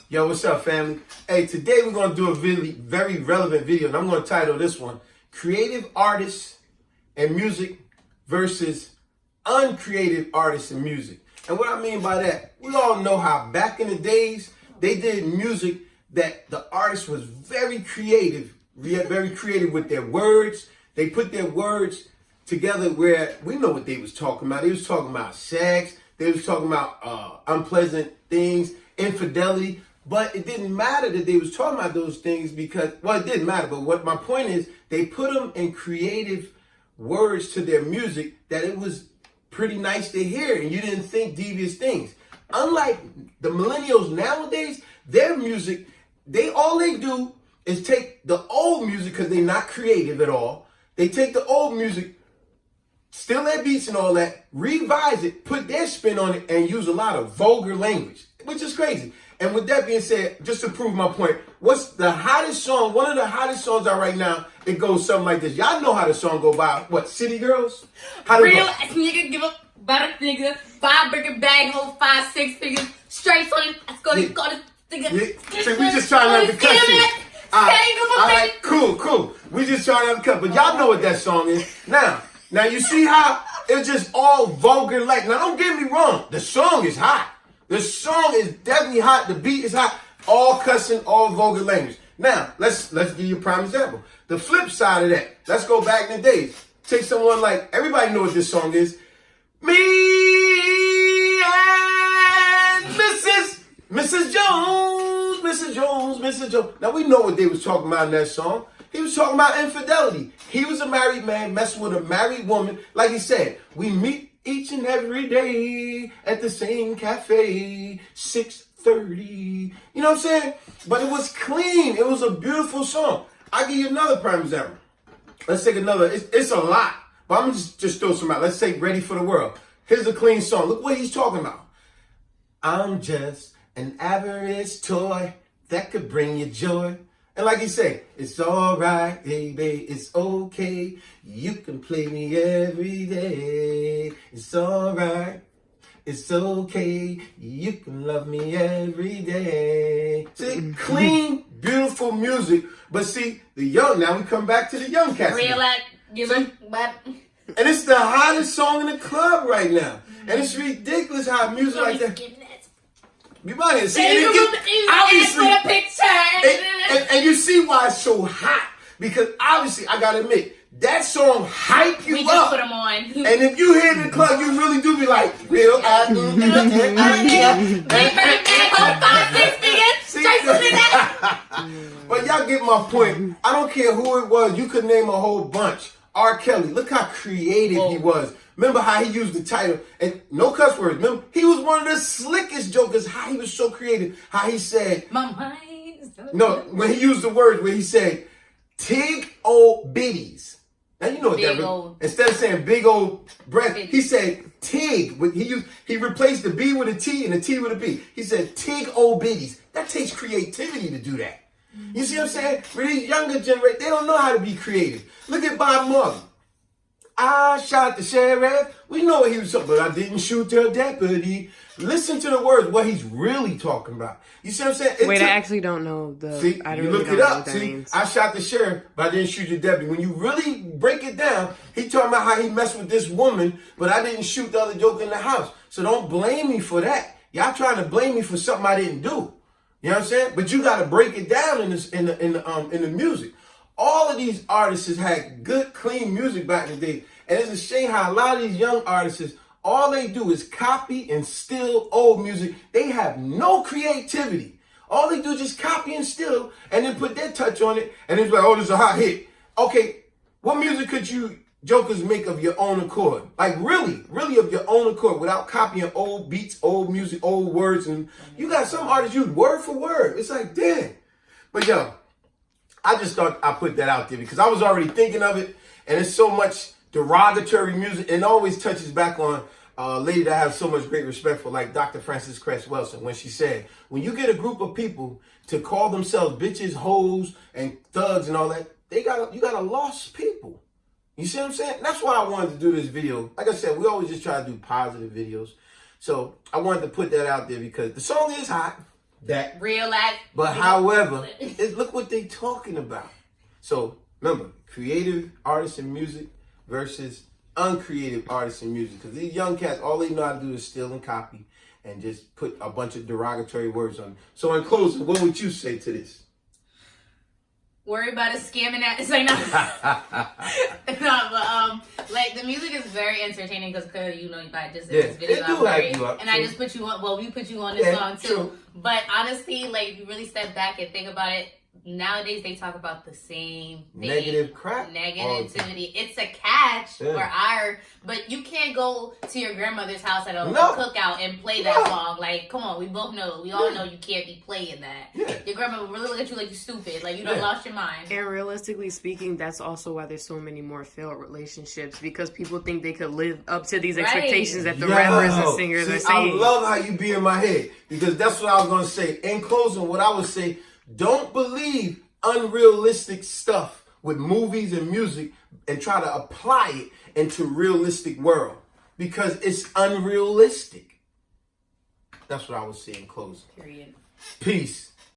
Yo, what's up, family? Hey, today we're going to do a really very relevant video, and I'm going to title this one, Creative Artists and Music versus Uncreative Artists and Music. And what I mean by that, we all know how back in the days, they did music that the artist was very creative with their words. They put their words together where we know what they was talking about. They was talking about sex. They was talking about unpleasant things, infidelity. But it didn't matter that they was talking about those things because, well, it didn't matter. But what my point is, they put them in creative words to their music that it was pretty nice to hear, and you didn't think devious things. Unlike the millennials nowadays, their music, all they do is take the old music because they're not creative at all. They take the old music, steal their beats and all that, revise it, put their spin on it, and use a lot of vulgar language, which is crazy. And with that being said, just to prove my point, what's the hottest song? One of the hottest songs out right now, it goes something like this. Y'all know how the song go by. What, City Girls? How Real ass nigga, give up about a nigga. 5 burger bag, hold 5, 6 figures. Straight on it. Let's go to nigga. Yeah. So we just trying not to cut you. All right, cool. We just trying not to cut. But y'all know what that song is. Now you see how it's just all vulgar like. Now don't get me wrong. The song is hot. The song is definitely hot. The beat is hot. All cussing, all vulgar language. Now, let's give you a prime example. The flip side of that. Let's go back in the days. Take someone like, everybody knows what this song is. Me and Mrs. Jones. Now, we know what they was talking about in that song. He was talking about infidelity. He was a married man messing with a married woman. Like he said, we meet each and every day at the same cafe, 6:30. You know what I'm saying? But it was clean. It was a beautiful song. I'll give you another prime example. Let's take another. It's a lot, but I'm just throw some out. Let's take Ready for the World. Here's a clean song. Look what he's talking about. I'm just an average toy that could bring you joy. And like he said, it's all right, baby, it's okay. You can play me every day. It's all right, it's okay. You can love me every day. See, clean, beautiful music. But see, the young, now we come back to the young cats. Real act, give up about. And it's the hottest song in the club right now. And it's ridiculous how music like that. You might have seen it. Obviously, and you see why it's so hot. Because obviously, I gotta admit, that song hype you up. We just put them on. And if you hear it in the club, you really do be like, real. But y'all get my point. I don't care who it was. You could name a whole bunch. R. Kelly, look how creative he was. Remember how he used the title, and no cuss words. Remember, he was one of the slickest jokers, how he was so creative. How he said, my mind is no, when he used the words where he said, tig old bitties. Now you know what that means. Instead of saying big old breath, he said tig. He replaced the B with a T and the T with a B. He said tig old bitties. That takes creativity to do that. You see what I'm saying? For these younger generation, they don't know how to be creative. Look at Bob Marley. I shot the sheriff. We know what he was talking about. I didn't shoot the deputy. Listen to the words, what he's really talking about. You see what I'm saying? Wait, I actually don't know the. See, I don't you really look it know up. what that See, means. I shot the sheriff, but I didn't shoot the deputy. When you really break it down, he talking about how he messed with this woman, but I didn't shoot the other joke in the house. So don't blame me for that. Y'all trying to blame me for something I didn't do. You know what I'm saying? But you got to break it down in the music. All of these artists had good, clean music back in the day. And it's a shame how a lot of these young artists, all they do is copy and steal old music. They have no creativity. All they do is just copy and steal and then put their touch on it. And it's like, oh, this is a hot hit. Okay, what music could you jokers make of your own accord? Like really of your own accord without copying old beats, old music, old words. And you got some artists use word for word. It's like, damn. But yo, I just thought I put that out there because I was already thinking of it. And it's so much derogatory music, and always touches back on a lady that I have so much great respect for, like Dr. Frances Cress Welsing, when she said, when you get a group of people to call themselves bitches, hoes, and thugs and all that, you got a lost people. You see what I'm saying? That's why I wanted to do this video. Like I said, we always just try to do positive videos. So I wanted to put that out there because the song is hot. that. Real life. But however, look what they talking about. So remember, creative artists in music versus uncreative artists in music. Because these young cats, all they know how to do is steal and copy and just put a bunch of derogatory words on it. So in closing, what would you say to this? Worry about a scamming ass. Like, no. No, but like the music is very entertaining because clearly you probably just did this video. It do hype you up, and true. I just put you on. Well, we put you on this song too. True. But honestly, like if you really step back and think about it, nowadays they talk about the same thing. Negative crap. Negativity. It's a catch for our. But you can't go to your grandmother's house at a cookout and play that song. Like, come on, we both know. We all know you can't be playing that. Yeah. Your grandma will really look at you like you're stupid. Like you done lost your mind. And realistically speaking, that's also why there's so many more failed relationships, because people think they could live up to these expectations that the rappers and singers are saying. I love how you be in my head, because that's what I was going to say. In closing, what I would say, don't believe unrealistic stuff with movies and music and try to apply it into realistic world, because it's unrealistic. That's what I would say in closing. Period. Peace.